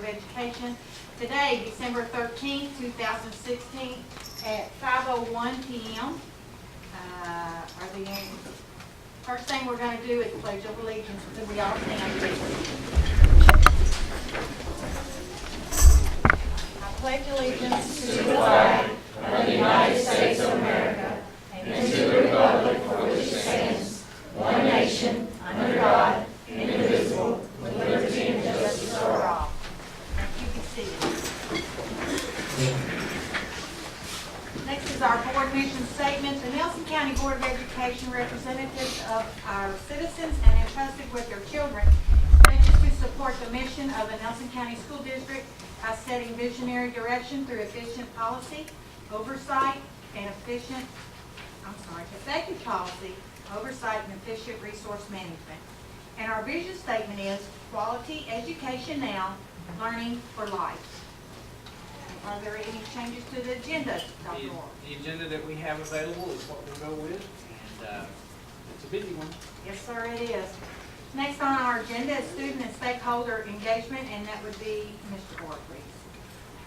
Education today, December 13th, 2016 at 5:01 p.m. First thing we're going to do is Pledge of Allegiance. So we all stand, please. I pledge allegiance to the flag of the United States of America and to the republic for which it stands, one nation, under God, indivisible, with liberty and justice for all. You can see it. Next is our board mission statement. The Nelson County Board of Education representatives of our citizens and entrusted with their children pledges to support the mission of the Nelson County School District by setting visionary direction through efficient policy, oversight, and effective policy, oversight, and efficient resource management. And our vision statement is quality education now, learning for life. Are there any changes to the agenda, Dr. Orr? The agenda that we have available is what we'll go with, and it's a busy one. Yes, sir, it is. Next on our agenda is student and stakeholder engagement, and that would be Mr. Orr, please.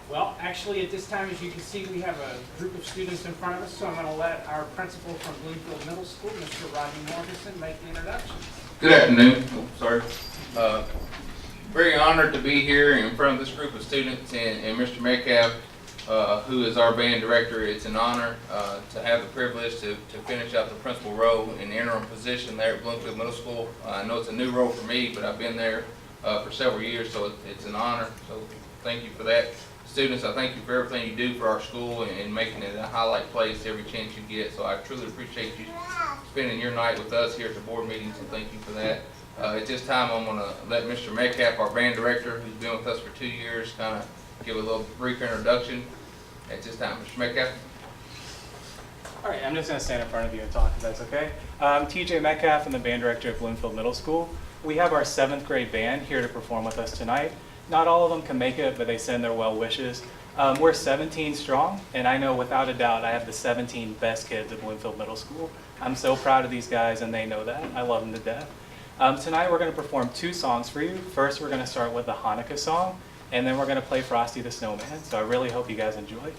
Well, actually, at this time, as you can see, we have a group of students in front of us, so I'm going to let our principal from Bloomfield Middle School, Mr. Rodney Morganson, make the introduction. Good afternoon. Very honored to be here in front of this group of students and Mr. Metcalf, who is our band director. It's an honor to have the privilege to finish out the principal role in the interim position there at Bloomfield Middle School. I know it's a new role for me, but I've been there for several years, so it's an honor. So thank you for that. Students, I thank you for everything you do for our school and making it a highlight place every chance you get. So I truly appreciate you spending your night with us here at the board meeting, so thank you for that. At this time, I'm going to let Mr. Metcalf, our band director, who's been with us for 2 years, kind of give a little brief introduction. At this time, Mr. Metcalf. All right, I'm just going to stand in front of you and talk, if that's okay. I'm TJ Metcalf. I'm the band director at Bloomfield Middle School. We have our 7th grade band here to perform with us tonight. Not all of them can make it, but they send their well wishes. We're 17 strong, and I know without a doubt I have the 17 best kids at Bloomfield Middle School. I'm so proud of these guys, and they know that. I love them to death. Tonight we're going to perform 2 songs for you. First, we're going to start with the Hanukkah song, and then we're going to play Frosty the Snowman. So I really hope you guys enjoy.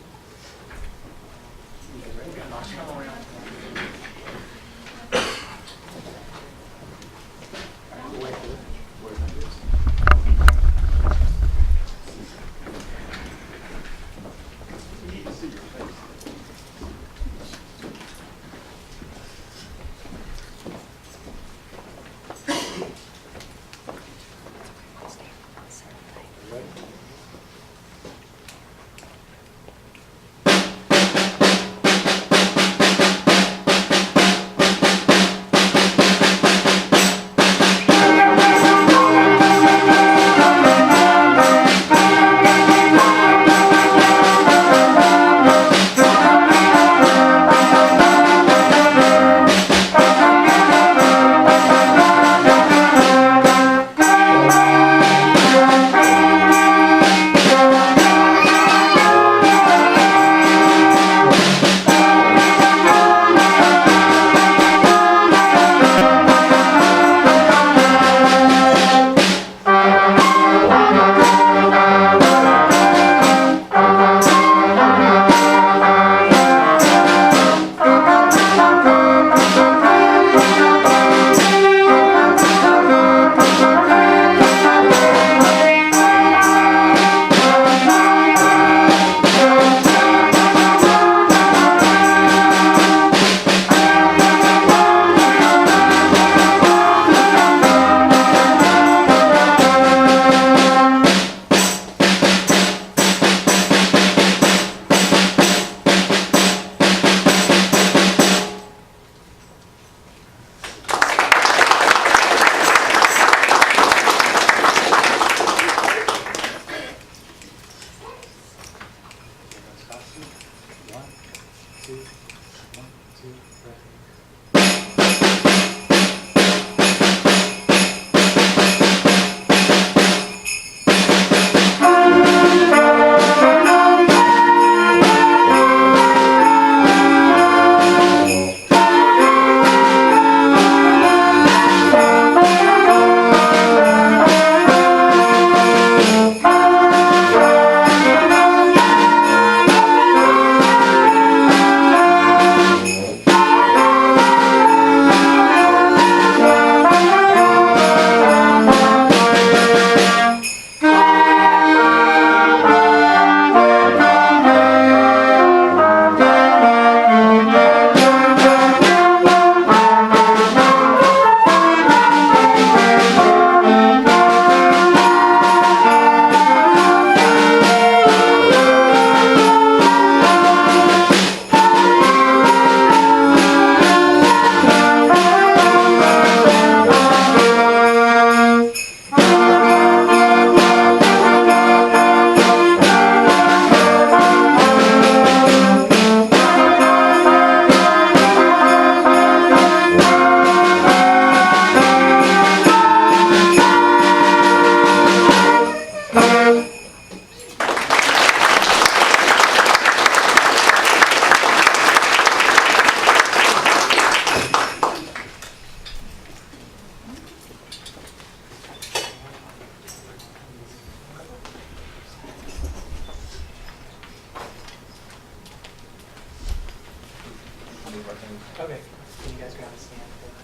move our things. Okay. Can you guys grab a stand for that?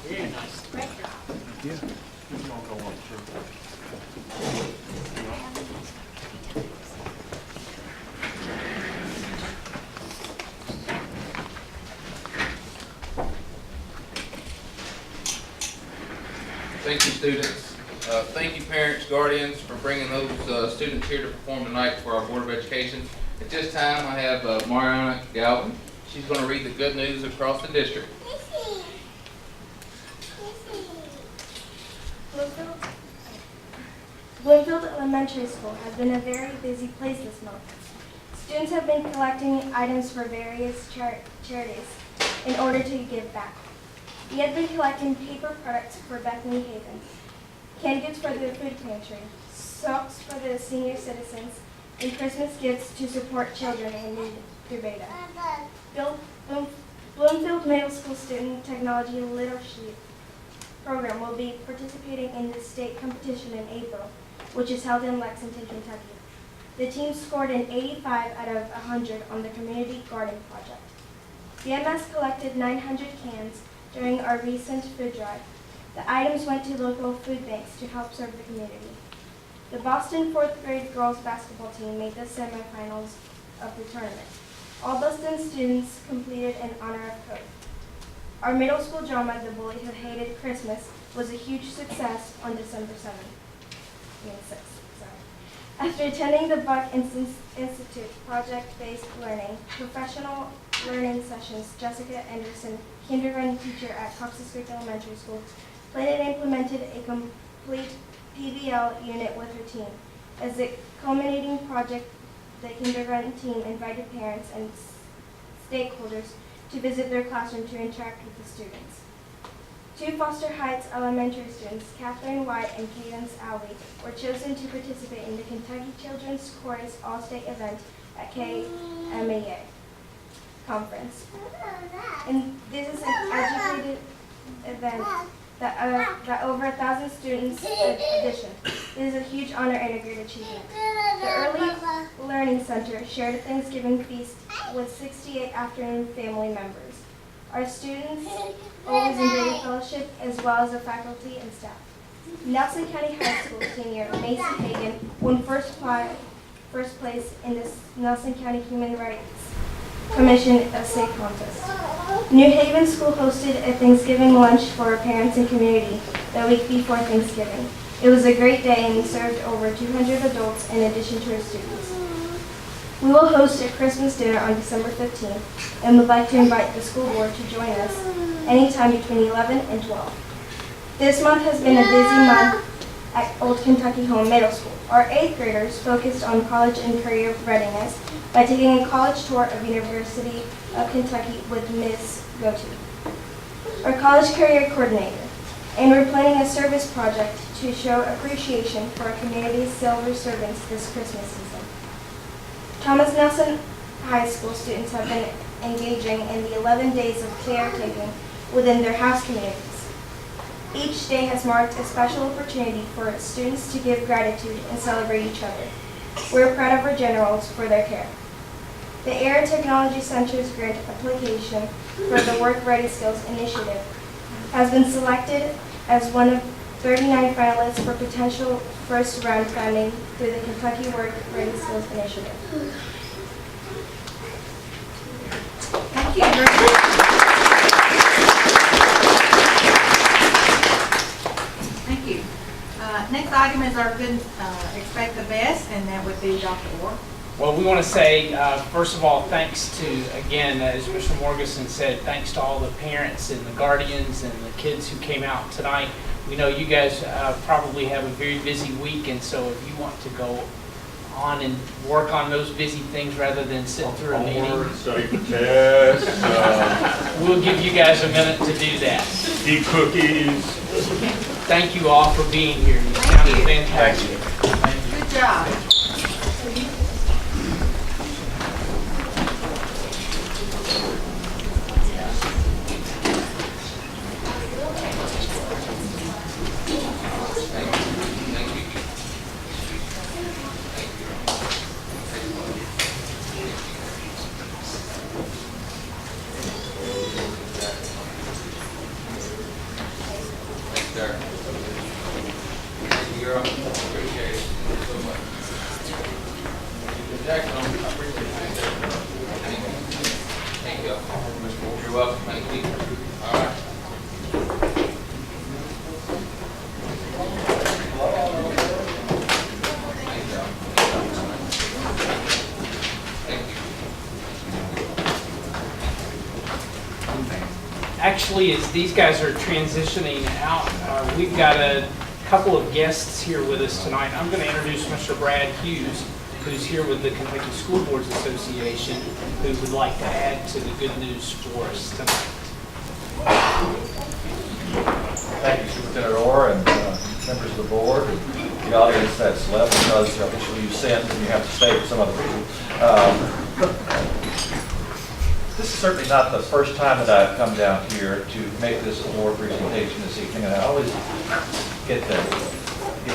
Very nice. Thank you, students. Thank you, parents, guardians, for bringing those students here to perform tonight for our Board of Education. At this time, I have Mariana Galvin. She's going to read the good news across the district. Bloomfield Elementary School has been a very busy place this month. Students have been collecting items for various charities in order to give back. We have been collecting paper products for Bethany Haven, canned goods for the food pantry, socks for the senior citizens, and Christmas gifts to support children in need through Beta. Bloomfield Middle School Student Technology Leadership Program will be participating in the state competition in April, which is held in Lexington, Kentucky. The team scored an 85 out of 100 on the Community Garden Project. BMS collected 900 cans during our recent food drive. The items went to local food banks to help serve the community. The Boston 4th grade girls basketball team made the semifinals of the tournament. All Boston students completed in honor of Coke. Our middle school drama, The Bully Who Hated Christmas, was a huge success on December 6th. After attending the Buck Institute project-based learning, professional learning sessions, Jessica Anderson, kindergarten teacher at Cocsis Creek Elementary School, planned and implemented a complete PBL unit with her team. As a culminating project, the kindergarten team invited parents and stakeholders to visit their classroom to interact with the students. Two Foster Heights elementary students, Catherine White and Cadence Alley, were chosen to participate in the Kentucky Children's Chorus All-State event at KMAA Conference. And this is an educated event that over 1,000 students auditioned. This is a huge honor and a great achievement. The Early Learning Center shared a Thanksgiving feast with 68 afternoon family members. Our students always enjoy the fellowship as well as the faculty and staff. Nelson County High School senior Macy Hagan won first place in the Nelson County Human Rights Commission essay contest. New Haven School hosted a Thanksgiving lunch for our parents and community the week before Thanksgiving. It was a great day and we served over 200 adults in addition to our students. We will host a Christmas dinner on December 15th and would like to invite the school board to join us anytime between 11 and 12. This month has been a busy month at Old Kentucky Home Middle School. Our 8th graders focused on college and career readiness by taking a college tour of University of Kentucky with Ms. Gotu, our college career coordinator. And we're planning a service project to show appreciation for our community's silver servants this Christmas season. Thomas Nelson High School students have been engaging in the 11 days of caretaking within their house communities. Each day has marked a special opportunity for students to give gratitude and celebrate each other. We're proud of our generals for their care. The Air Technology Center's grant application for the Work Ready Skills Initiative has been selected as one of 39 finalists for potential first round funding through the Kentucky Work Ready Skills Initiative. Thank you very much. Thank you. Next item is our good, expect the best, and that would be Dr. Orr. Well, we want to say, first of all, thanks to, again, as Mr. Morgeson said, thanks to all the parents and the guardians and the kids who came out tonight. We know you guys probably have a very busy week, and so if you want to go on and work on those busy things rather than sit through a meeting, Study for tests, we'll give you guys a minute to do that. eat cookies. Thank you all for being here. You sounded you. fantastic. Good job. Jackson, I appreciate it. Thank you. You're welcome. Thank you. All right. Actually, as these guys are transitioning out, we've got a couple of guests here with us tonight. I'm going to introduce Mr. Brad Hughes, who's here with the Kentucky School Boards Association, who would like to add to the good news for us tonight. Thank you, Superintendent Orr, and members of the board, and the audience that's left, because officially you sinned and you have to stay for some other reason. This is certainly not the first time that I've come down here to make this award presentation this evening, and I always get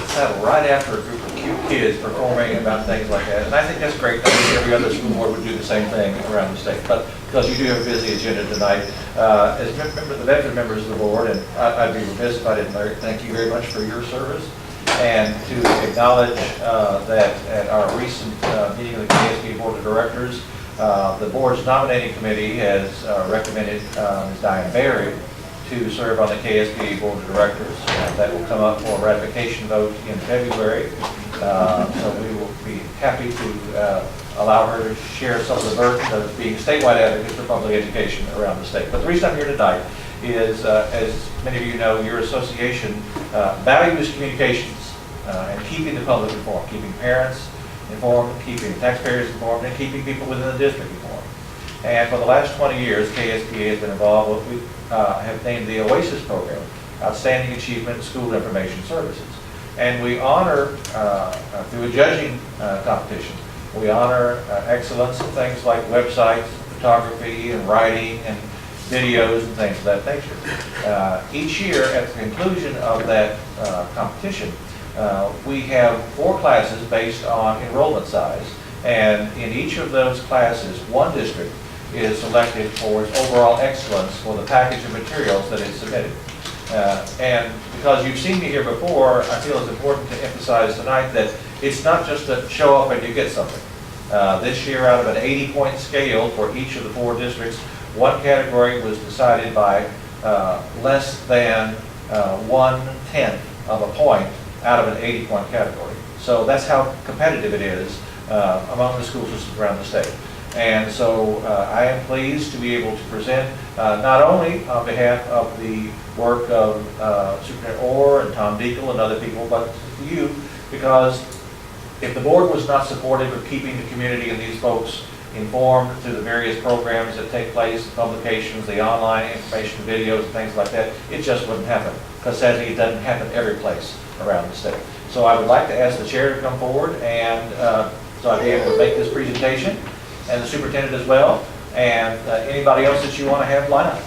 settled right after a group of cute kids performing about things like that. And I think that's great. I think every other school board would do the same thing around the state. But because you do have a busy agenda tonight, as the veteran members of the board, and I'd be remiss if I didn't thank you very much for your service, and to acknowledge that at our recent meeting of the KSB Board of Directors, the board's nominating committee has recommended Ms. Diane Berry to serve on the KSB Board of Directors. That will come up for a ratification vote in February. So we will be happy to allow her to share some of the burden of being statewide advocate for public education around the state. But the reason I'm here tonight is, as many of you know, your association values communications and keeping the public informed, keeping parents informed, keeping taxpayers informed, and keeping people within the district informed. And for the last 20 years, KSBA has been involved with what we have named the OASIS program, Outstanding Achievement in School Information Services. And we honor, through a judging competition, we honor excellence in things like websites, photography, and writing, and videos, and things of that nature. Each year, at the conclusion of that competition, we have 4 classes based on enrollment size, and in each of those classes, one district is selected for its overall excellence for the package of materials that is submitted. And because you've seen me here before, I feel it's important to emphasize tonight that it's not just a show up and you get something. This year, out of an 80-point scale for each of the 4 districts, one category was decided by less than 1/10 of a point out of an 80-point category. So that's how competitive it is among the school systems around the state. And so I am pleased to be able to present not only on behalf of the work of Superintendent Orr and Tom Deacle and other people, but to you, because if the board was not supportive of keeping the community and these folks informed through the various programs that take place, the publications, the online information, videos, and things like that, it just wouldn't happen. Because sadly, it doesn't happen every place around the state. So I would like to ask the chair to come forward, and so I'd be able to make this presentation, and the superintendent as well, and anybody else that you want to have line up.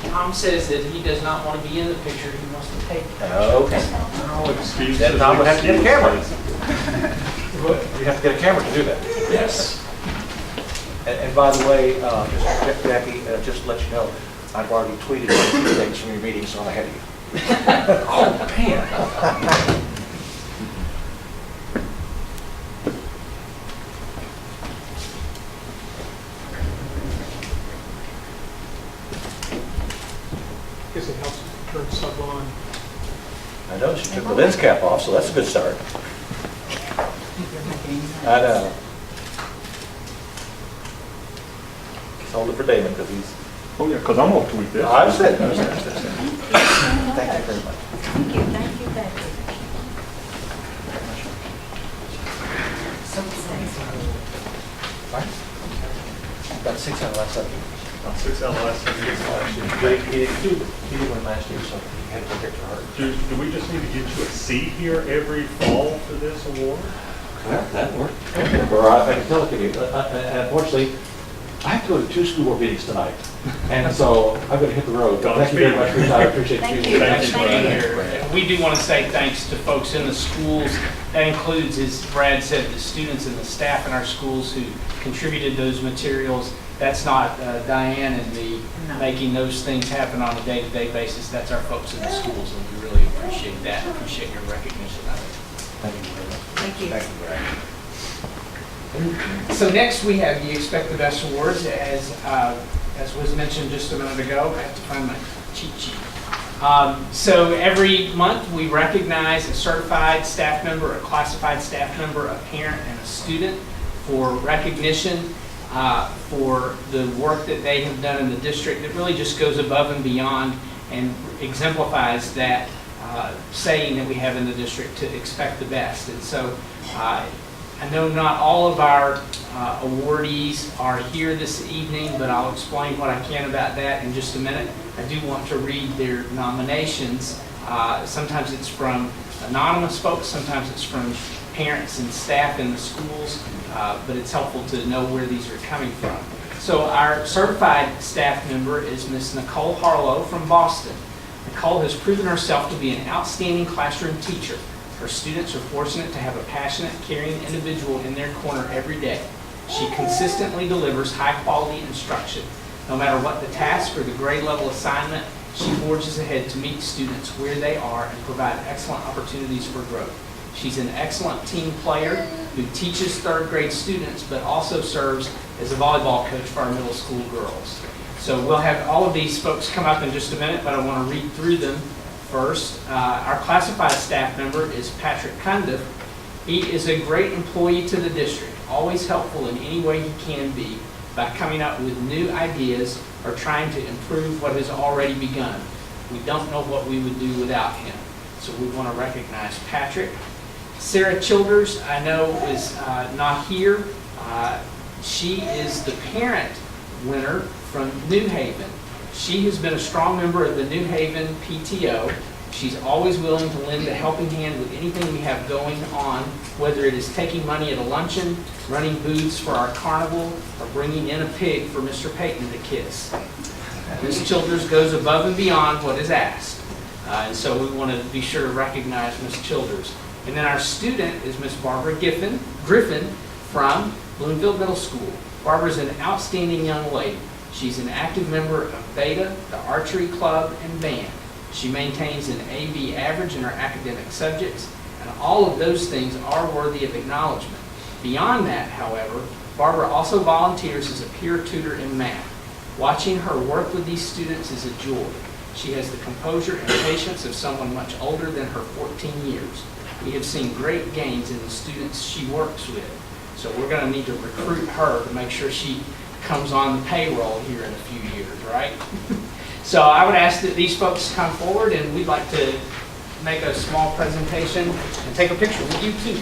Tom says that he does not want to be in the picture, he wants to take the picture. Okay. No excuses. Then Tom would have to get a camera. Excuses. You have to get a camera to do that. Yes. And by the way, just Jackie, just to let you know, I've already tweeted a few things from your meeting, so I'm ahead of you. Oh, man. Guess it helps to turn sub on. I noticed you took the lens cap off, so that's a good start. I know. Just hold it for Damon, because he's... Oh, yeah, because I'm going to tweet this. I understand. Thank you very much. Thank you, thank you, thank you. So exciting. About 6 out of last Sunday. 6 out of the last 7 years. He did one last year, so he had to go get to her. Do we just need to get you a seat here every fall for this award? That worked. Or I can tell it to you. Unfortunately, I have to go to 2 school board meetings tonight, and so I'm going to hit the road. Thank you very much for your time. I appreciate Thank you. you. Thanks for Thank being you. here. And we do want to say thanks to folks in the schools. That includes, as Brad said, the students and the staff in our schools who contributed those materials. That's not Diane and me making those things happen on a day-to-day basis. That's our folks in the schools, and we really appreciate that. Appreciate your recognition of it. Thank you very much. Thank you. Thank you, Brad. So next we have the Expect the Best Awards. As was mentioned just a minute ago, I have to find my cheat sheet. So every month we recognize a certified staff member, a classified staff member, a parent, and a student for recognition for the work that they have done in the district. It really just goes above and beyond and exemplifies that saying that we have in the district to expect the best. And so I know not all of our awardees are here this evening, but I'll explain what I can about that in just a minute. I do want to read their nominations. Sometimes it's from anonymous folks, sometimes it's from parents and staff in the schools, but it's helpful to know where these are coming from. So our certified staff member is Ms. Nicole Harlow from Boston. Nicole has proven herself to be an outstanding classroom teacher. Her students are fortunate to have a passionate, caring individual in their corner every day. She consistently delivers high-quality instruction. No matter what the task or the grade level assignment, she forges ahead to meet students where they are and provide excellent opportunities for growth. She's an excellent team player who teaches third grade students, but also serves as a volleyball coach for our middle school girls. So we'll have all of these folks come up in just a minute, but I want to read through them first. Our classified staff member is Patrick Cundiff. He is a great employee to the district, always helpful in any way he can be by coming up with new ideas or trying to improve what has already begun. We don't know what we would do without him. So we want to recognize Patrick. Sarah Childers, I know, is not here. She is the parent winner from New Haven. She has been a strong member of the New Haven PTO. She's always willing to lend a helping hand with anything we have going on, whether it is taking money at a luncheon, running booths for our carnival, or bringing in a pig for Mr. Payton to kiss. Ms. Childers goes above and beyond what is asked. And so we want to be sure to recognize Ms. Childers. And then our student is Ms. Barbara Griffin from Bloomfield Middle School. Barbara's an outstanding young lady. She's an active member of Beta, the archery club, and band. She maintains an AB average in her academic subjects, and all of those things are worthy of acknowledgement. Beyond that, however, Barbara also volunteers as a peer tutor in math. Watching her work with these students is a joy. She has the composure and patience of someone much older than her 14 years. We have seen great gains in the students she works with. So we're going to need to recruit her to make sure she comes on the payroll here in a few years, right? So I would ask that these folks come forward, and we'd like to make a small presentation and take a picture with you too.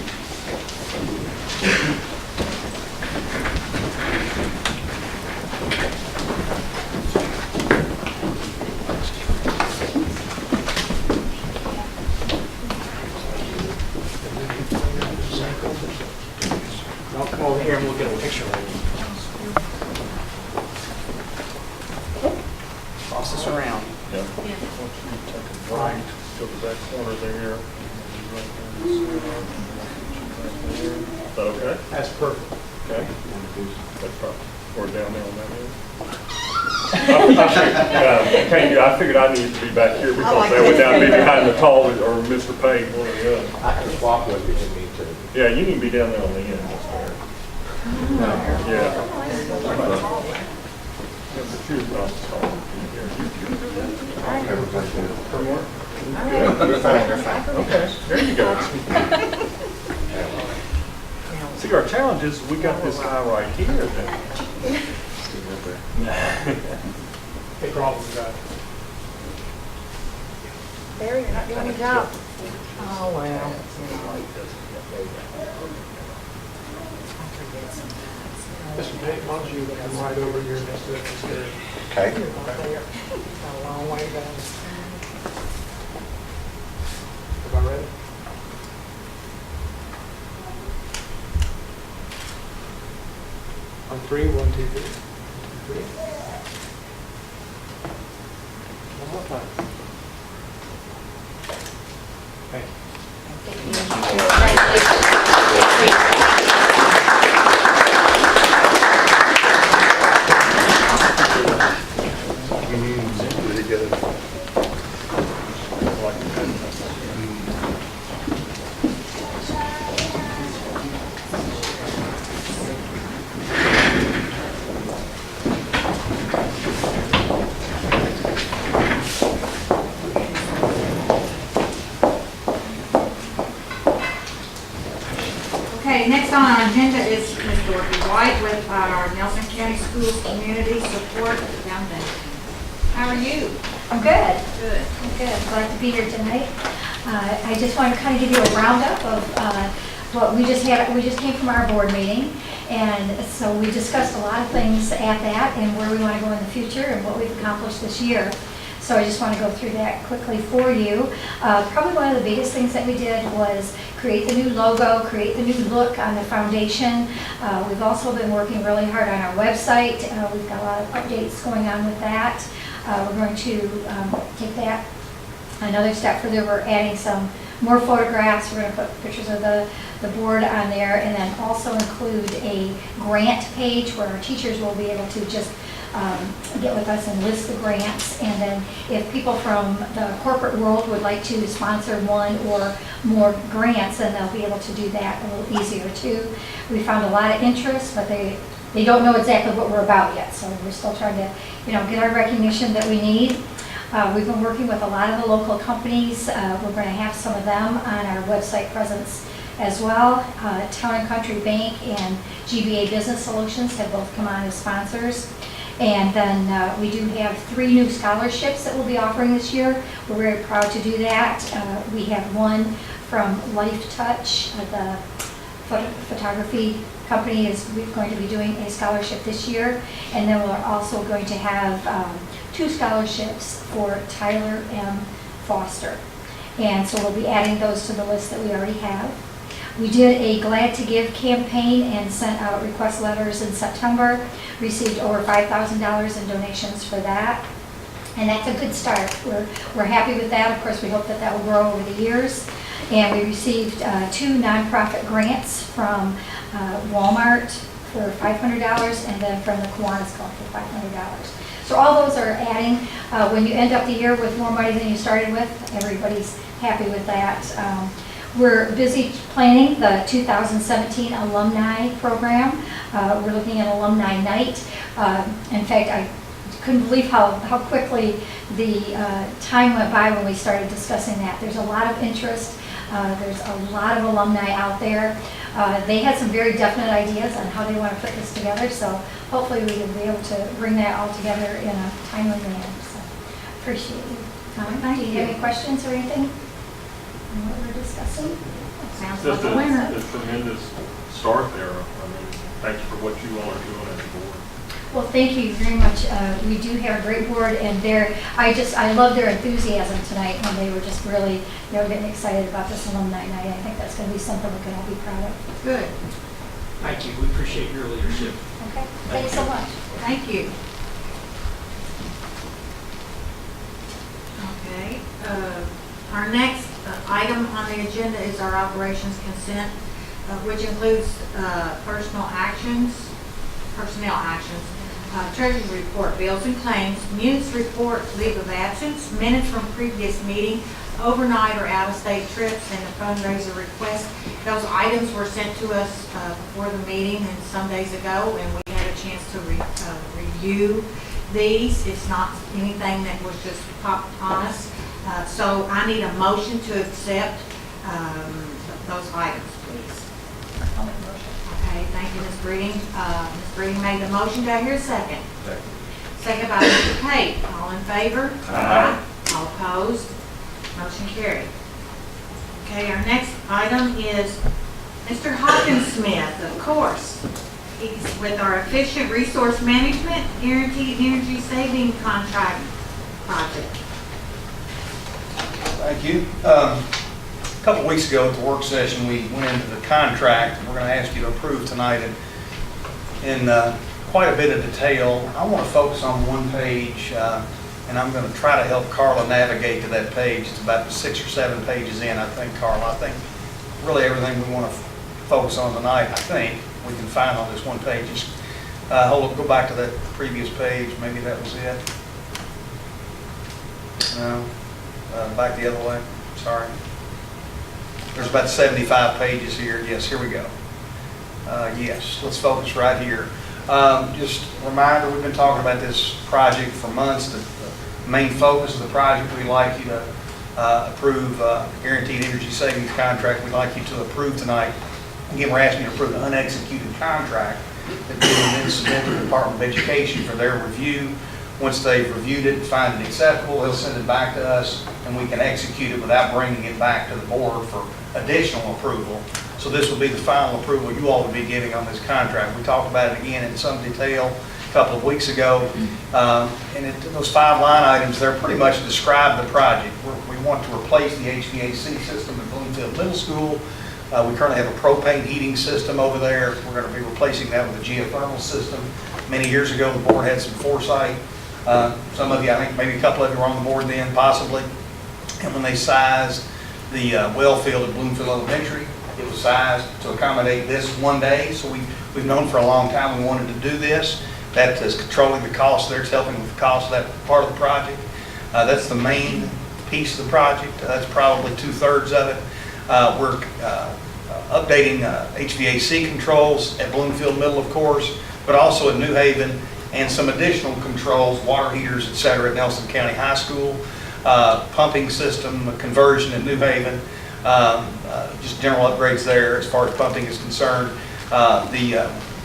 I'll come over here and we'll get a picture with you. Toss this around. Yeah. Right, go to that corner there. Is that okay? That's perfect. Okay. That's probably, or down there on that end. I figured I needed to be back here because that would now be behind the tall or Mr. Payne, one or the other. I can swap with you if you need to. Yeah, you need to be down there on the end. Yeah. Yeah, but you're not tall. You're fine, you're fine. Okay, there you go. See, our challenge is we got this guy right here that. Hey, problem, guys. Barry, you're not doing your job. Oh, well. Mr. Tate, why don't you come right over here next to us there? Okay. Got a long way down. Everybody ready? On three, 1, 2, 3. 3. One more time. Thank you. agenda is Ms. Dorothy White with our Nelson County Schools Community Support Foundation. How are you? I'm good. Good. I'm good. Glad to be here tonight. I just want to kind of give you a roundup of what we just had. We just came from our board meeting, and so we discussed a lot of things at that and where we want to go in the future and what we've accomplished this year. So I just want to go through that quickly for you. Probably one of the biggest things that we did was create the new logo, create the new look on the foundation. We've also been working really hard on our website. We've got a lot of updates going on with that. We're going to take that another step further. We're adding some more photographs. We're going to put pictures of the board on there, and then also include a grant page where our teachers will be able to just get with us and list the grants. And then if people from the corporate world would like to sponsor one or more grants, then they'll be able to do that a little easier too. We found a lot of interest, but they don't know exactly what we're about yet, so we're still trying to, get our recognition that we need. We've been working with a lot of the local companies. We're going to have some of them on our website presence as well. Town and Country Bank and GBA Business Solutions have both come on as sponsors. And then we do have 3 new scholarships that we'll be offering this year. We're very proud to do that. We have one from Life Touch, the photography company is going to be doing a scholarship this year. And then we're also going to have 2 scholarships for Tyler M. Foster. And so we'll be adding those to the list that we already have. We did a Glad to Give campaign and sent out request letters in September, received over $5,000 in donations for that. And that's a good start. We're happy with that. Of course, we hope that that will grow over the years. And we received 2 nonprofit grants from Walmart for $500 and then from the Kiwanis Club for $500. So all those are adding. When you end up the year with more money than you started with, everybody's happy with that. We're busy planning the 2017 alumni program. We're looking at alumni night. In fact, I couldn't believe how quickly the time went by when we started discussing that. There's a lot of interest. There's a lot of alumni out there. They had some very definite ideas on how they want to put this together, so hopefully we will be able to bring that all together in a timely manner. So appreciate you. Do you have any questions or anything on what we're discussing? Sounds like Just a winner. a tremendous start there. I mean, thanks for what you all are doing as a board. Well, thank you very much. We do have a great board, and I love their enthusiasm tonight when they were just really, getting excited about this alumni night. I think that's going to be something we can all be proud of. Good. Thank you. We appreciate your leadership. Okay, thanks so much. Thank you. Okay. Our next item on the agenda is our operations consent, which includes personnel actions, treasurer's report, bills and claims, munis report, leave of absence, minutes from previous meeting, overnight or out-of-state trips, and the fundraiser request. Those items were sent to us before the meeting and some days ago, and we had a chance to review these. It's not anything that was just popped on us. So I need a motion to accept those items, please. I'll make a motion. Okay, thank you, Ms. Breeding. Ms. Breeding made the motion. Do I hear a second? Second. Second by Mr. Pate. All in favor? Aye. All opposed? Motion carried. Okay, our next item is Mr. Hawkinsmith, of course. He's with our Efficient Resource Management Guaranteed Energy Saving Contract Project. Thank you. A couple weeks ago at the work session, we went into the contract. We're going to ask you to approve tonight in quite a bit of detail. I want to focus on one page, and I'm going to try to help Carla navigate to that page. It's about 6 or 7 pages in, I think, Carla. I think really everything we want to focus on tonight, I think, we can find on this one page. Just go back to that previous page. Maybe that was it. No. Back the other way, sorry. There's about 75 pages here. Yes, here we go. Yes, let's focus right here. Just a reminder, we've been talking about this project for months. The main focus of the project, we'd like you to approve Guaranteed Energy Savings Contract. We'd like you to approve tonight Again, we're asking you to approve an unexecuted contract that we will then submit to the Department of Education for their review. Once they've reviewed it and find it acceptable, they'll send it back to us, and we can execute it without bringing it back to the board for additional approval. So this will be the final approval you all will be giving on this contract. We talked about it again in some detail a couple of weeks ago. Those 5 line items there pretty much describe the project. We want to replace the HVAC system at Bloomfield Middle School. We currently have a propane heating system over there. We're going to be replacing that with a geothermal system. Many years ago, the board had some foresight. Some of you, I think maybe a couple of you were on the board then, possibly. And when they sized the well field at Bloomfield Elementary, it was sized to accommodate this one day. So we've known for a long time we wanted to do this. That is controlling the cost there. It's helping with the cost of that part of the project. That's the main piece of the project. That's probably 2/3 of it. We're updating HVAC controls at Bloomfield Middle, of course, but also at New Haven, and some additional controls, water heaters, et cetera, at Nelson County High School, pumping system conversion at New Haven, just general upgrades there as far as pumping is concerned.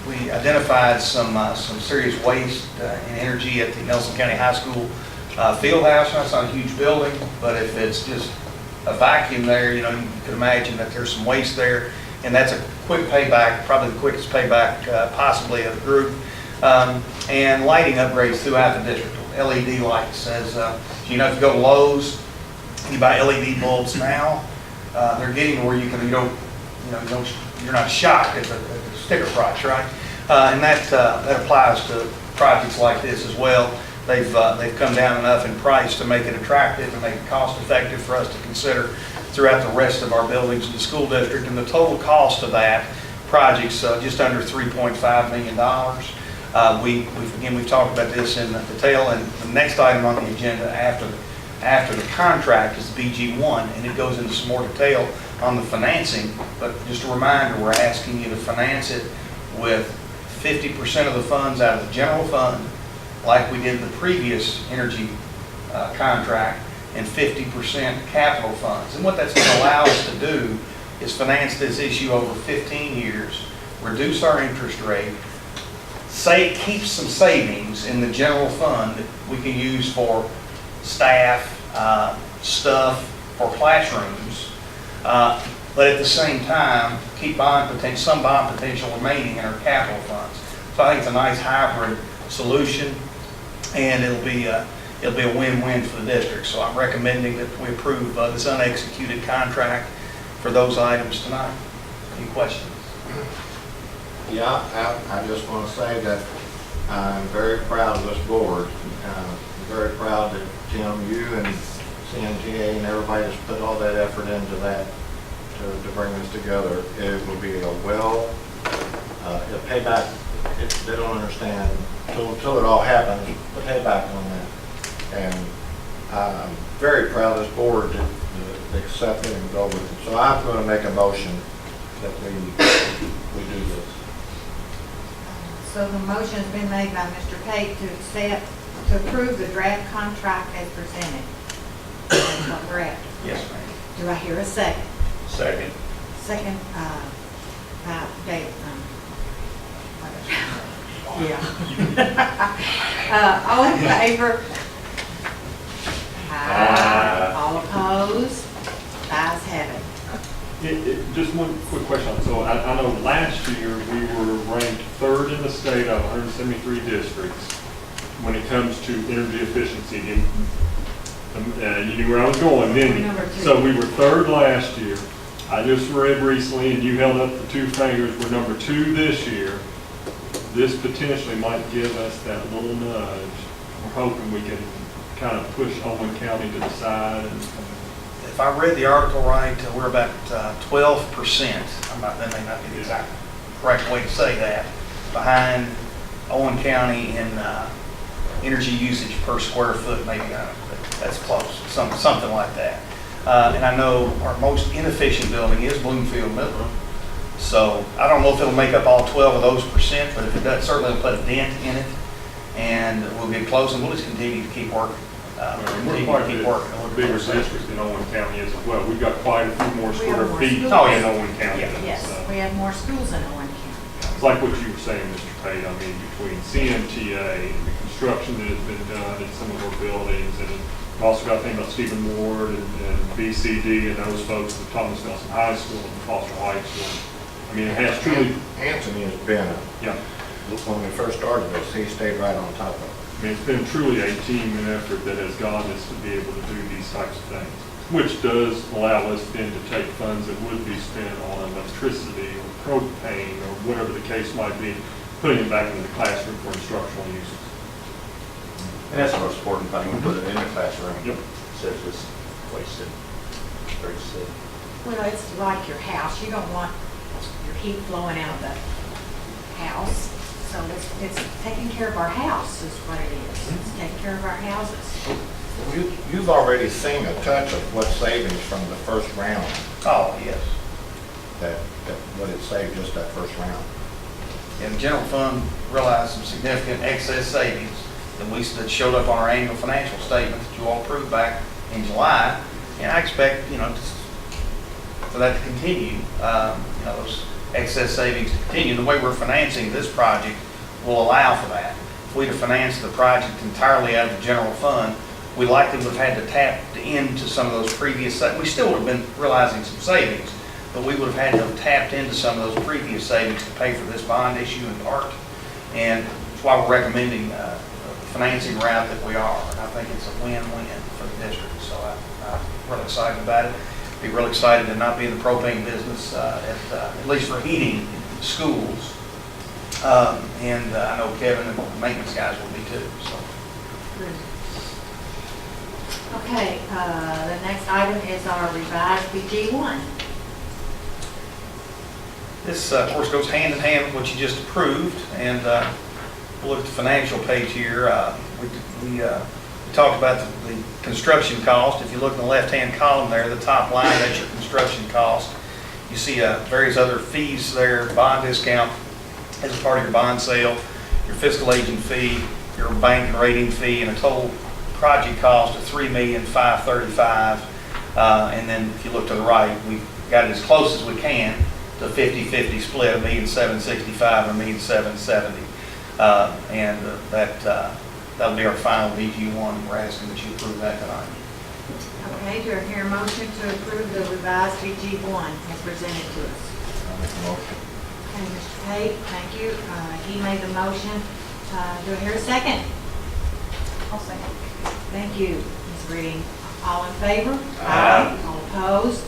We identified some serious waste and energy at the Nelson County High School field house. Now, it's not a huge building, but if it's just a vacuum there, you could imagine that there's some waste there, and that's a quick payback, probably the quickest payback possibly of the group. And lighting upgrades throughout the district, LED lights. As if you go to Lowe's, you buy LED bulbs now, they're getting where you're not shocked at the sticker price, right? And that applies to projects like this as well. They've come down enough in price to make it attractive and make it cost effective for us to consider throughout the rest of our buildings in the school district. And the total cost of that project's just under $3.5 million. We've talked about this in detail, and the next item on the agenda after the contract is BG1, and it goes into some more detail on the financing. But just a reminder, we're asking you to finance it with 50% of the funds out of the general fund, like we did the previous energy contract, and 50% capital funds. And what that's going to allow us to do is finance this issue over 15 years, reduce our interest rate, keep some savings in the general fund that we can use for staff, stuff, for classrooms, but at the same time, keep some bond potential remaining in our capital funds. So I think it's a nice hybrid solution, and it'll be a win-win for the district. So I'm recommending that we approve this unexecuted contract for those items tonight. Any questions? Yeah, I just want to say that I'm very proud of this board. I'm very proud that, Tim, you and CNTA and everybody has put all that effort into that to bring this together. It will be a the payback, they don't understand until it all happens, the payback on that. And I'm very proud of this board to accept it and go with it. So I'm going to make a motion that we do this. So the motion's been made by Mr. Pate to approve the draft contract as presented. Is that correct? Yes, ma'am. Do I hear a second? Second. Second, by Dave. Yeah. All in favor? Aye. All opposed? Ayes have it. Just one quick question. So I know last year we were ranked 3rd in the state out of 173 districts when it comes to energy efficiency. You knew where I was going, didn't you? So we were 3rd last year. I just read recently, and you held up the 2 fingers, we're number 2 this year. This potentially might give us that little nudge. We're hoping we can kind of push Owen County to the side. And if I read the article right, we're about 12%. That may not be the exact correct way to say that, behind Owen County in energy usage per square foot, maybe. That's close, something like that. And I know our most inefficient building is Bloomfield Middle. So I don't know if it'll make up all 12 of those percent, but if it does, certainly it'll put a dent in it, and we'll get close, and we'll just continue to keep working. We're continue quite to a keep bit working on a it. bigger district than Owen County is as well. We've got quite a few more We square have more feet schools. Oh, yeah. in Owen County. Yeah. than Yes, us, we have more schools in Owen County. It's like what you were saying, Mr. Pate, I mean, between CMTA and the construction that has been done in some of our buildings, and we've also got to think about Stephen Ward and BCD and those folks at Thomas Nelson High School and Foster Heights. I mean, it has truly, Anthony has been, yeah, when we first started this, he stayed right on top of it. I mean, it's been truly a team and effort that has gotten us to be able to do these types of things, which does allow us then to take funds that would be spent on electricity or propane or whatever the case might be, putting it back into the classroom for instructional uses. And that's the most important thing, we put it in the classroom. Yep. So it's just wasted, very sick. Well, it's like your house. You don't want your heat flowing out of the house. So it's taking care of our house is what it is. It's taking care of our houses. You've already seen a touch of what savings from the first round, Oh, yes. that what it saved just that first round. And the general fund realized some significant excess savings that showed up on our annual financial statement that you all approved back in July. And I expect, for that to continue, those excess savings to continue. The way we're financing this project will allow for that. If we'd have financed the project entirely out of the general fund, we likely would have had to tap into some of those previous, we still would have been realizing some savings, but we would have had to have tapped into some of those previous savings to pay for this bond issue in part. And that's why we're recommending the financing route that we are. And I think it's a win-win for the district. So I'm really excited about it. Be really excited to not be in the propane business, at least for heating schools. And I know Kevin and the maintenance guys will be too, so. Okay, the next item is our revised BG1. This, of course, goes hand in hand with what you just approved, and we'll look at the financial page here. We talked about the construction cost. If you look in the left-hand column there, the top line, that's your construction cost. You see various other fees there, bond discount as a part of your bond sale, your fiscal agent fee, your bank and rating fee, and a total project cost of $3,535,000. And then if you look to the right, we've got it as close as we can to 50-50 split, $1,765,000 and $1,770,000. And that'll be our final BG1. We're asking that you approve that tonight. Okay, do I hear a motion to approve the revised BG1 as presented to us? I'll make a motion. Okay, Mr. Pate, thank you. He made the motion. Do I hear a second? I'll second. Thank you, Ms. Reading. All in favor? Aye. All opposed?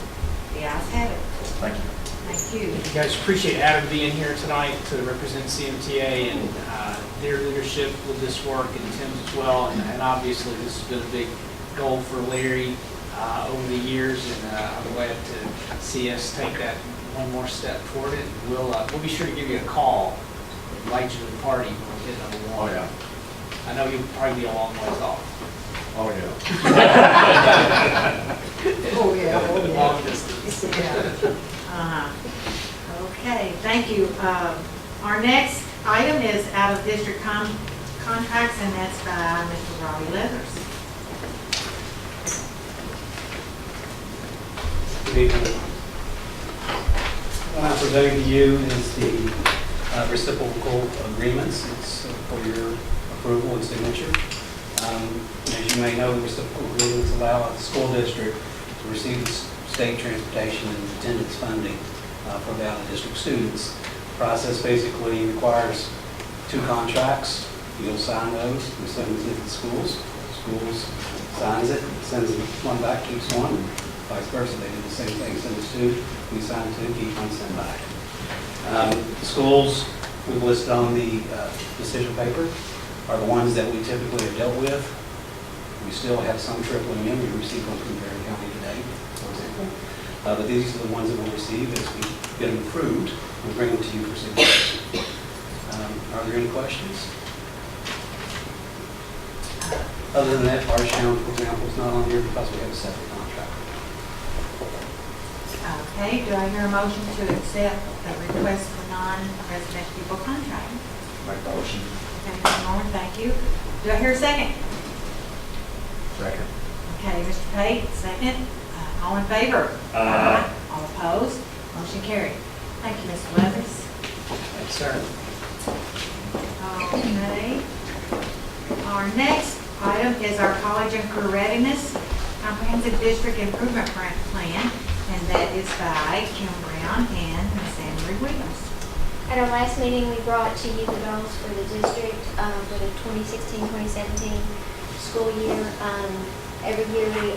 The ayes have it. Thank you. Thank you. You guys appreciate Adam being here tonight to represent CMTA and their leadership with this work, and Tim's as well. And obviously, this has been a big goal for Larry over the years, and I'm glad to see us take that one more step toward it. We'll be sure to give you a call, invite you to the party when we hit number one. Oh, yeah. I know you'll probably be a long ways off. Oh, yeah. Oh, yeah. Long distance. Okay, thank you. Our next item is out-of-district contracts, and that's by Mr. Robbie Leathers. Good evening. What I'm presenting to you is the reciprocal agreements. It's for your approval and signature. As you may know, the reciprocal agreements allow the school district to receive state transportation and attendance funding for the out-of-district students. The process basically requires 2 contracts. You'll sign those, we send them to the schools. Schools signs it, sends one back, keeps one, and vice versa. They do the same thing, send us 2, we sign 2, keep one, send back. The schools we've listed on the decision paper are the ones that we typically have dealt with. We still have some trickling in. We received one from Perry County today, for example. But these are the ones that we'll receive as we get them approved. We'll bring them to you for signature. Are there any questions? Other than that, Archtown, for example, is not on here because we have a separate contract. Okay, do I hear a motion to accept the request for non-resident people contract? Make a motion. Okay, Mr. Moore, thank you. Do I hear a second? Second. Okay, Mr. Pate, second. All in favor? Aye. All opposed? Motion carried. Thank you, Mr. Leathers. Thanks, sir. Okay. Our next item is our college and career readiness comprehensive district improvement plan, and that is by Kim Brown and Ms. Anne Marie Williams. At our last meeting, we brought to you the goals for the district for the 2016-2017 school year. Every year we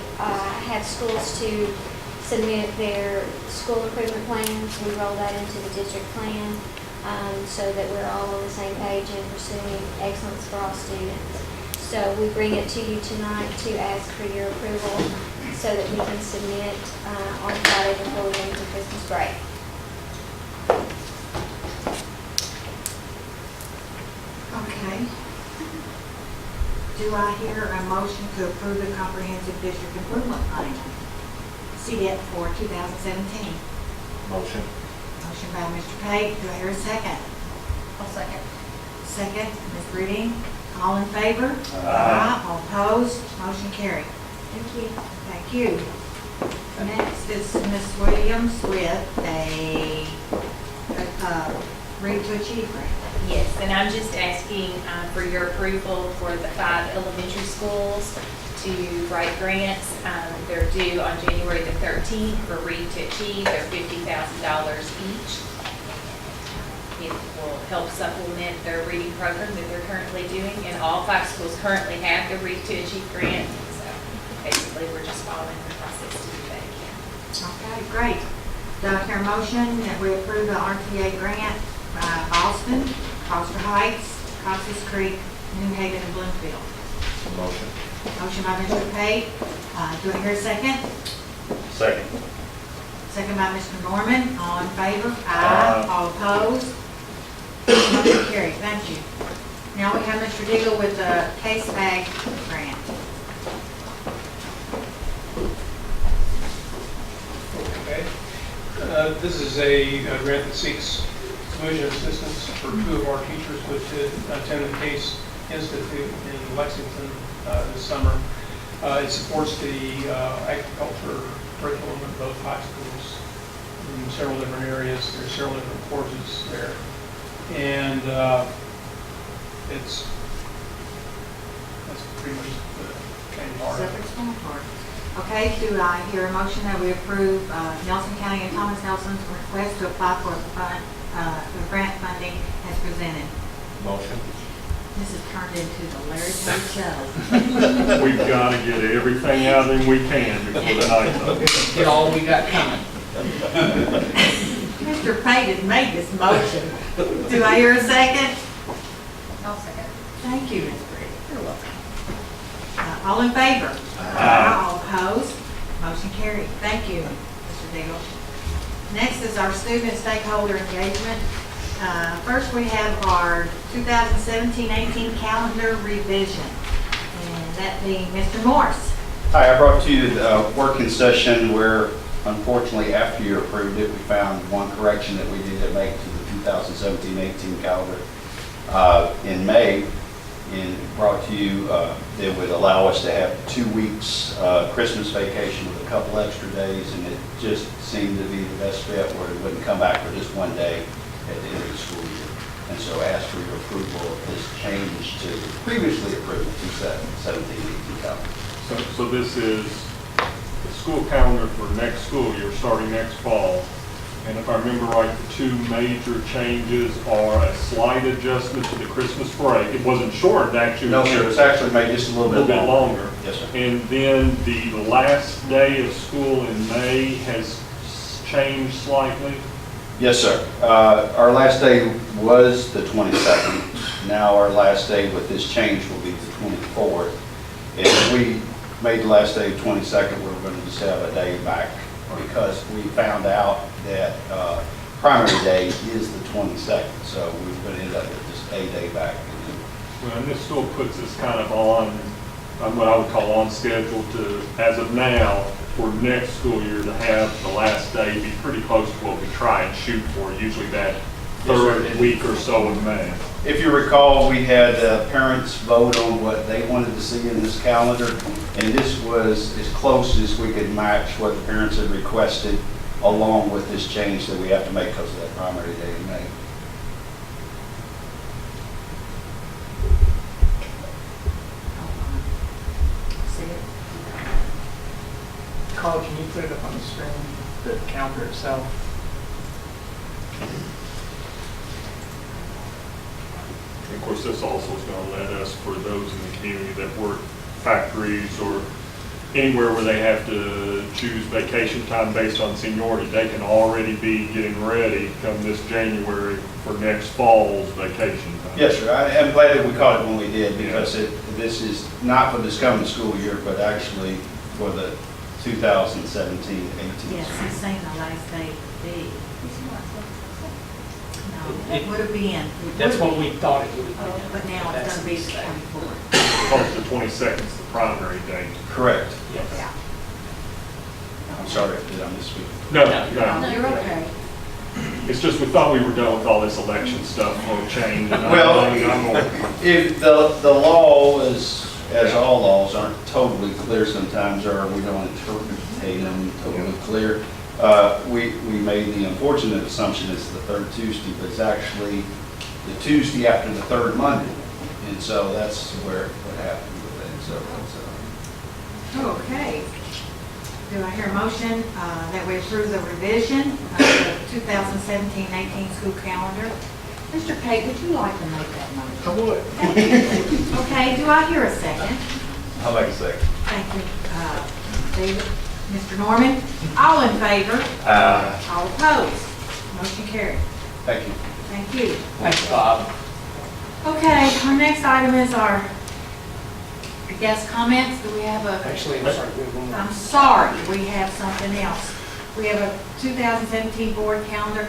have schools to submit their school improvement plans. We roll that into the district plan so that we're all on the same page in pursuing excellence for all students. So we bring it to you tonight to ask for your approval so that we can submit on Friday before we go into Christmas break. Okay. Do I hear a motion to approve the comprehensive district improvement plan, CDIP for 2017? Motion. Motion by Mr. Pate. Do I hear a second? I'll second. Second, Ms. Breeding. All in favor? Aye. All opposed? Motion carried. Thank you. Thank you. Next is Ms. Williams with a Read to Achieve grant. Yes, and I'm just asking for your approval for the 5 elementary schools to write grants. They're due on January the 13th for Read to Achieve. They're $50,000 each. It will help supplement their reading program that they're currently doing, and all 5 schools currently have the Read to Achieve grant. So basically, we're just following the process to do that again. Okay, great. Do I hear a motion that we approve the RTA grant by Boston, Foster Heights, Costas Creek, New Haven, and Bloomfield? Motion. Motion by Mr. Pate. Do I hear a second? Second. Second by Mr. Norman. All in favor? Aye. All opposed? Motion carried. Thank you. Now we have Mr. Deagle with the case bag grant. Okay. This is a grant that seeks tuition assistance for 2 of our teachers which attend the Case Institute in Lexington this summer. It supports the agriculture curriculum at both high schools in several different areas. There's several different courses there. And that's pretty much the main part of it. Separate school part. Okay, do I hear a motion that we approve Nelson County and Thomas Nelson's request to apply for the grant funding as presented? Motion. This has turned into the Larry Page show. We've got to get everything out of him we can before the night's up. Get all we got coming. Mr. Pate has made this motion. Do I hear a second? I'll second. Thank you, Ms. Brady. You're welcome. All in favor? Aye. All opposed? Motion carried. Thank you, Mr. Deagle. Next is our student stakeholder engagement. First, we have our 2017-18 calendar revision, and that being Mr. Morris. Hi, I brought to you the working session where, unfortunately, after you approved it, we found one correction that we needed to make to the 2017-18 calendar in May, and brought to you that would allow us to have 2 weeks Christmas vacation with a couple extra days, and it just seemed to be the best fit where it wouldn't come back for just 1 day at the end of the school year. And so I ask for your approval of this change to the previously approved 2017-18 calendar. So this is the school calendar for next school year, starting next fall. And if I remember right, the 2 major changes are a slight adjustment to the Christmas break. It wasn't shortened, actually. No, sir, it's actually made just a little bit longer. Yes, sir. And then the last day of school in May has changed slightly. Yes, sir. Our last day was the 22nd. Now our last day with this change will be the 24th. And if we made the last day 22nd, we were going to just have a day back because we found out that primary day is the 22nd. So we're going to end up with just a day back. Well, and this still puts us kind of on what I would call on schedule to, as of now, for next school year to have the last day be pretty close to what we try and shoot for. Usually that third week or so in May. If you recall, we had parents vote on what they wanted to see in this calendar, and this was as close as we could match what the parents had requested, along with this change that we have to make because of that primary day in May. Carl, can you put it up on the screen, the calendar itself? Of course, this also is going to let us, for those in the community that work factories or anywhere where they have to choose vacation time based on seniority, they can already be getting ready come this January for next fall's vacation time. Yes, sir. I'm glad that we caught it when we did, because this is not for this coming school year, but actually for the 2017-18. Yes, he's saying the last day would be. No, It- would have been. That's what we thought it would be. But now it's going to be the 24th. Because the 22nd is the primary date. Correct. Yes. Yeah. I'm sorry if I misspeak. No, No, you're okay. It's just we thought we were done with all this election stuff for a change. And Well, I'm if the law is, as all laws aren't totally clear sometimes, or we don't interpret them totally clear, we made the unfortunate assumption it's the third Tuesday, but it's actually the Tuesday after the third Monday. And so that's what happened with it. So Okay. Do I hear a motion that we approve the revision of the 2017-18 school calendar? Mr. Pate, would you like to make that motion? I would. Okay, do I hear a second? I'll make a second. Thank you, David. Mr. Norman, all in favor? All opposed? Motion carried. thank you. Thank you. Thanks, Bob. Okay, our next item is our guest comments. Do we have a? Actually, I'm sorry, we have one more. I'm sorry, we have something else. We have a 2017 board calendar.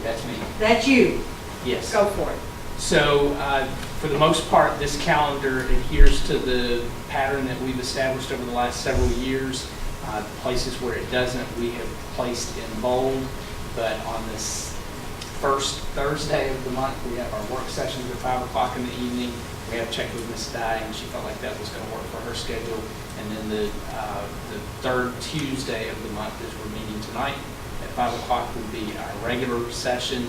That's me. That's you. Yes. Go for it. So, for the most part, this calendar adheres to the pattern that we've established over the last several years. Places where it doesn't, we have placed in bold, but on this first Thursday of the month, we have our work sessions at 5 o'clock in the evening. We have checked with Ms. Dye, and she felt like that was going to work for her schedule. And then the third Tuesday of the month is we're meeting tonight at 5 o'clock would be our regular session.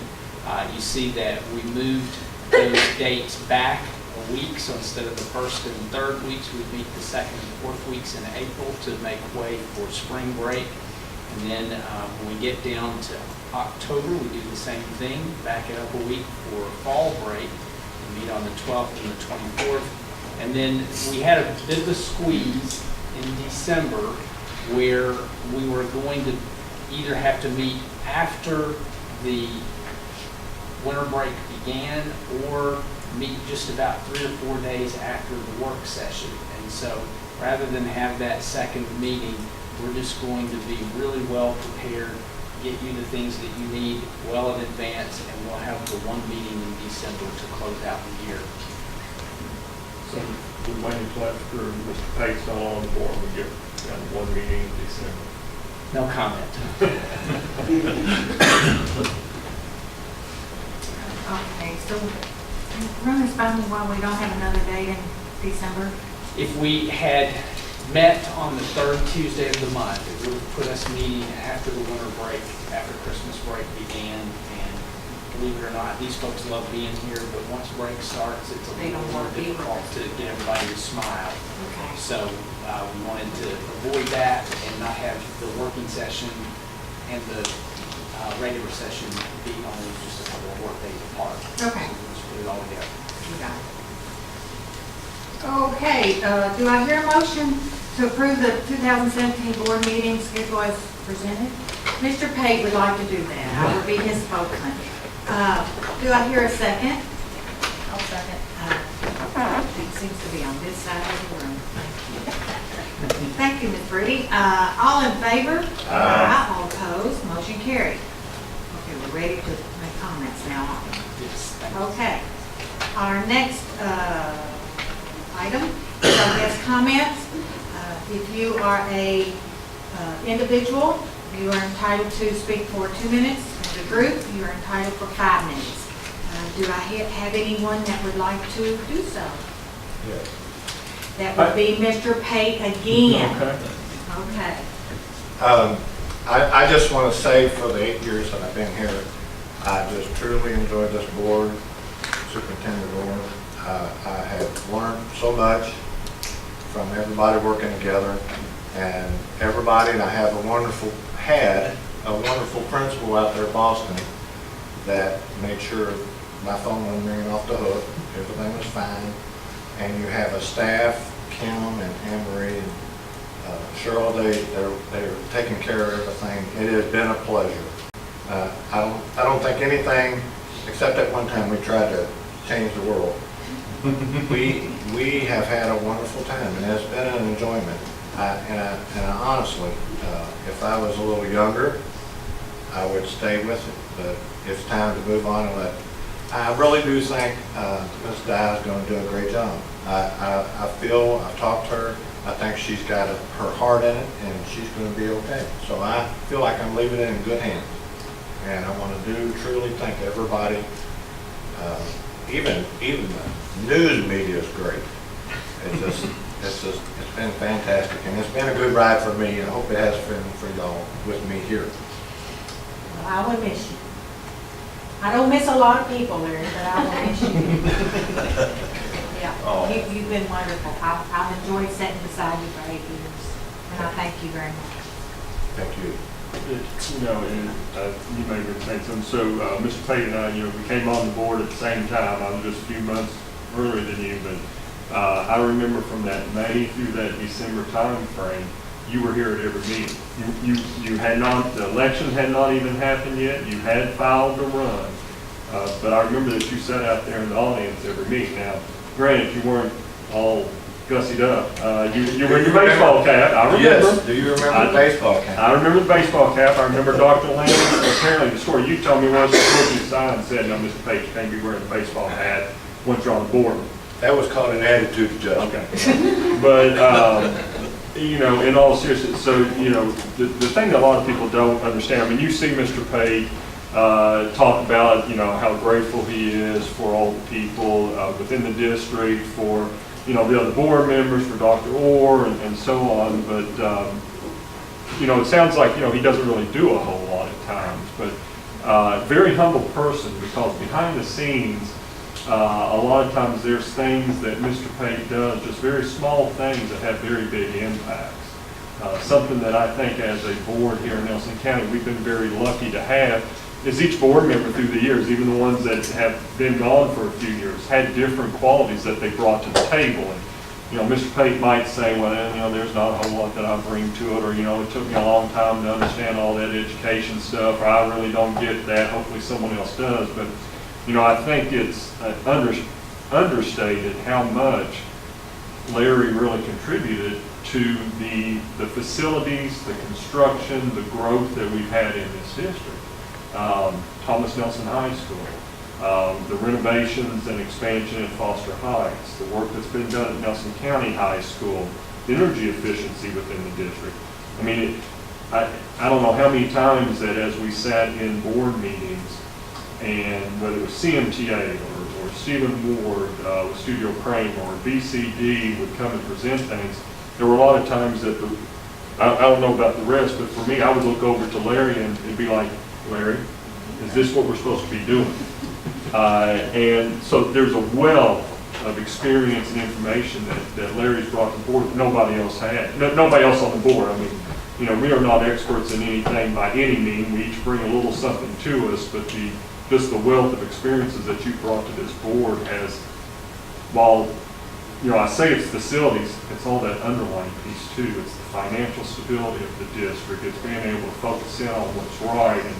You see that we moved those dates back a week, so instead of the first and third weeks, we meet the second and fourth weeks in April to make way for spring break. And then when we get down to October, we do the same thing, back it up a week for fall break, and meet on the 12th and the 24th. And then we had a bit of a squeeze in December where we were going to either have to meet after the winter break began or meet just about 3 or 4 days after the work session. And so rather than have that second meeting, we're just going to be really well prepared, get you the things that you need well in advance, and we'll have the one meeting in December to close out the year. So we wait until after Mr. Pate's not on the board, we get one meeting in December. No comment. Okay, so run this by me why we don't have another date in December. If we had met on the third Tuesday of the month, it would have put us meeting after the winter break, after Christmas break began. And believe it or not, these folks love being here, but once break starts, it's a They little don't more want to be with difficult us. to get everybody to smile. Okay. So we wanted to avoid that and not have the working session and the regular session be only just a couple of work days apart. Okay. So we'll just put it all together. You got it. Okay, do I hear a motion to approve the 2017 board meeting schedule as presented? Mr. Pate would like to do that. I will be his spokesman. Do I hear a second? I'll second. It seems to be on this side of the room. Thank you, Ms. Rudy. All in favor? Aye. All opposed? Motion carried. Okay, we're ready to make comments now, aren't we? Yes, thank you. Okay. Our next item is our guest comments. If you are a individual, you are entitled to speak for 2 minutes, and a group, you are entitled for 5 minutes. Do I have anyone that would like to do so? Yes. That would be Mr. Pate again. Okay. Okay. I just want to say for the 8 years that I've been here, I just truly enjoyed this board, Superintendent Orr. I have learned so much from everybody working together, and everybody, and I had a wonderful principal out there in Boston that made sure my phone wasn't ringing off the hook, everything was fine, and you have a staff, Kim and Anne-Marie and Cheryl, they're taking care of everything. It has been a pleasure. I don't think anything, except at one time we tried to change the world. We have had a wonderful time, and it's been an enjoyment. And I honestly, if I was a little younger, I would stay with it. But it's time to move on and let. I really do think Ms. Dye is going to do a great job. I feel, I've talked to her, I think she's got her heart in it, and she's going to be okay. So I feel like I'm leaving it in good hands. And I want to truly thank everybody, even the news media is great. It's been fantastic, and it's been a good ride for me, and I hope it has been for y'all with me here. Well, I will miss you. I don't miss a lot of people, Larry, but I will miss you. Yeah, Oh. you've been wonderful. I've enjoyed sitting beside you for 8 years, and I thank you very much. Thank you. You know, and you may have said something. So, Mr. Pate and I, we came on the board at the same time. I was just a few months earlier than you, but I remember from that May through that December time frame, you were here at every meeting. You had not, the election had not even happened yet. You had filed to run. But I remember that you sat out there in the audience every meeting. Now, granted, you weren't all gussied up. You were in your baseball cap. I remember. Yes. Do you remember the baseball cap? I remember the baseball cap. I remember Dr. Landis. Apparently, the story you told me was the sign said, "No, Mr. Pate, you can't be wearing a baseball hat once you're on the board." That was called an attitude adjustment. Okay. But, in all seriousness, so, the thing that a lot of people don't understand, I mean, you see Mr. Pate talk about, how grateful he is for all the people within the district, for, the other board members, for Dr. Orr, and so on. But, it sounds like, he doesn't really do a whole lot at times. But very humble person, because behind the scenes, a lot of times there's things that Mr. Pate does, just very small things that have very big impacts. Something that I think as a board here in Nelson County, we've been very lucky to have, is each board member through the years, even the ones that have been gone for a few years, had different qualities that they brought to the table. And, Mr. Pate might say, well, there's not a whole lot that I bring to it, or, it took me a long time to understand all that education stuff, or I really don't get that. Hopefully someone else does. But I think it's understated how much Larry really contributed to the facilities, the construction, the growth that we've had in this district. Thomas Nelson High School, the renovations and expansion at Foster Heights, the work that's been done at Nelson County High School, energy efficiency within the district. I mean, I don't know how many times that as we sat in board meetings, and whether it was CMTA or Stephen Ward with Studio Crane or BCD would come and present things, there were a lot of times that I don't know about the rest, but for me, I would look over to Larry and it'd be like, Larry, is this what we're supposed to be doing? And so there's a wealth of experience and information that Larry's brought to the board that nobody else had. Nobody else on the board. I mean, we are not experts in anything by any means. We each bring a little something to us, but just the wealth of experiences that you brought to this board has, while, I say it's facilities, it's all that underlying piece too. It's the financial stability of the district. It's being able to focus in on what's right, and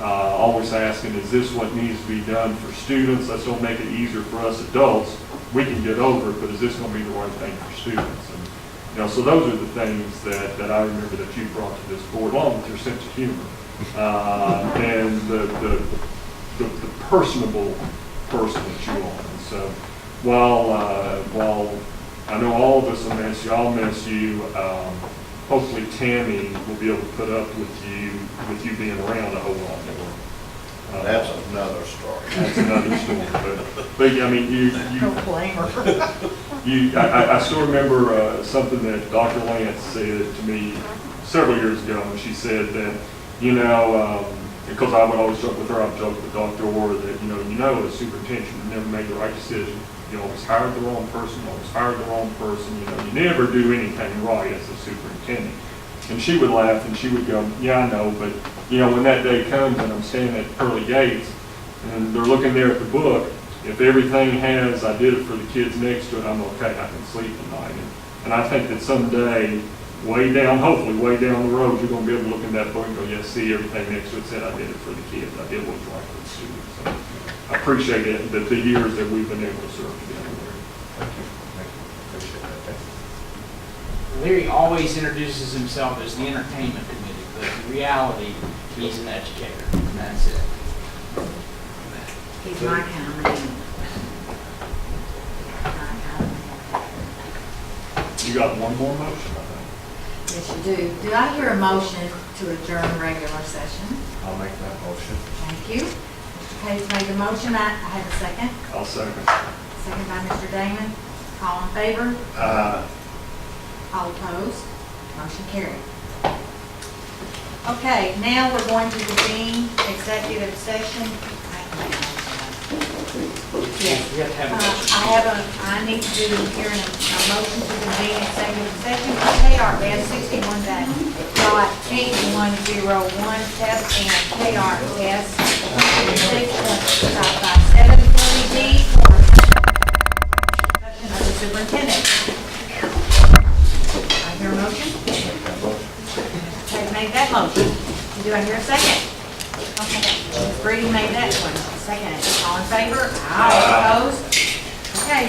always asking, is this what needs to be done for students? Let's don't make it easier for us adults. We can get over it, but is this going to be the right thing for students? And, so those are the things that I remember that you brought to this board, along with your sense of humor, and the personable person that you are. And so while I know all of us will miss you, I'll miss you, hopefully Tammy will be able to put up with you being around a whole lot more. That's another story. That's another story, but, I mean, I still remember something that Dr. Lance said to me several years ago, and she said that, because I would always joke with her, I'd joke with Dr. Orr that, as superintendent, you never made the right decision. You always hired the wrong person, you never do anything right as a superintendent. And she would laugh and she would go, yeah, I know, but, when that day comes and I'm standing at pearly gates and they're looking there at the book, if everything has, I did it for the kids next to it, I'm okay, I can sleep at night. And I think that someday, hopefully way down the road, you're going to be able to look in that book and go, yes, see, everything next to it said I did it for the kids, I did what was right for the students. So I appreciate it, the years that we've been able to serve together. Thank you. Appreciate that. Larry always introduces himself as the entertainment committee, but in reality, he's an educator, and that's it. He's my kind of man. You got one more motion, I think. Yes, you do. Do I hear a motion to adjourn regular session? I'll make that motion. Thank you. Mr. Page made the motion. I have a second. I'll second. Second by Mr. Damon. All in favor? All opposed? Motion carried. Okay, now we're going to convene executive session. Yes. We have to have a motion. I need to do here a motion to convene executive session for KRS 61.8101 test and KRS 6.55730D for discussion of the superintendent. I hear a motion? Ted made that motion. Do I hear a second? Okay. Brady made that one. Second. All in favor? Aye. Opposed? Okay.